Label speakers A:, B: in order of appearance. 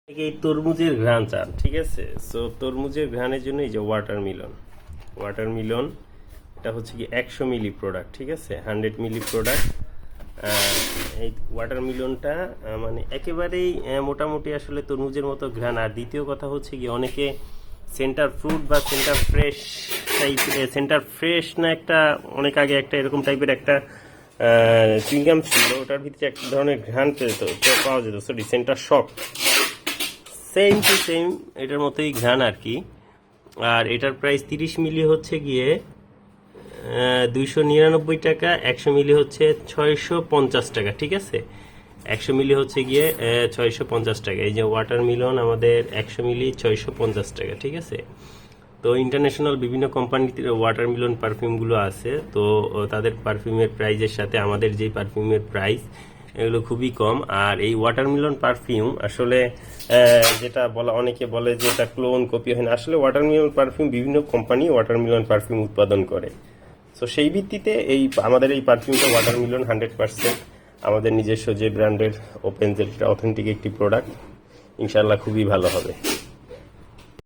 A: এই তরমুজের ঘ্রাণ চান, ঠিক আছে। সো তরমুজের ঘ্রাণের জন্য এই যে ওয়াটারমিলন এটা হচ্ছে কি 100 মিলি প্রোডাক্ট, ঠিক আছে, 100 মিলি প্রোডাক্ট। এই ওয়াটারমিলনটা মানে একেবারেই মোটামুটি আসলে তরমুজের মতো ঘ্রাণ। আর দ্বিতীয় কথা হচ্ছে কি, অনেকে সেন্টার ফ্রুট বা সেন্টার ফ্রেশ না একটা অনেক আগে একটা এরকম টাইপের একটা চুইংগাম ছিল, ওটার ভিতরে এক ধরনের ঘ্রাণ পাওয়া যেত, sorry centre shock, same to same এটার মতোই ঘ্রাণ আর কি। আর এটার প্রাইস 30 মিলি হচ্ছে গিয়ে 299 টাকা, 100 মিলি হচ্ছে 650 টাকা, ঠিক আছে। 100 মিলি হচ্ছে গিয়ে 650 টাকা। এই যে ওয়াটারমিলন আমাদের 100 মিলি 650 টাকা, ঠিক আছে। তো ইন্টারন্যাশনাল বিভিন্ন কোম্পানিতে ওয়াটারমিলন পারফিউমগুলো আছে, তো তাদের পারফিউমের প্রাইজের সাথে আমাদের যেই পারফিউমের প্রাইস এগুলো খুবই কম। আর এই ওয়াটারমিলন পারফিউম আসলে যেটা বলা, অনেকে বলে যে এটা ক্লোন কপি হয় না, আসলে ওয়াটারমিলন পারফিউম বিভিন্ন কোম্পানি ওয়াটারমিলন পারফিউম উৎপাদন করে। সো সেই ভিত্তিতে আমাদের এই পারফিউমটা ওয়াটারমিলন 100% আমাদের নিজস্ব যে ব্র্যান্ডের ওপেন, যেটা অথেন্টিক একটি প্রোডাক্ট, ইনশাআল্লাহ খুবই ভালো হবে।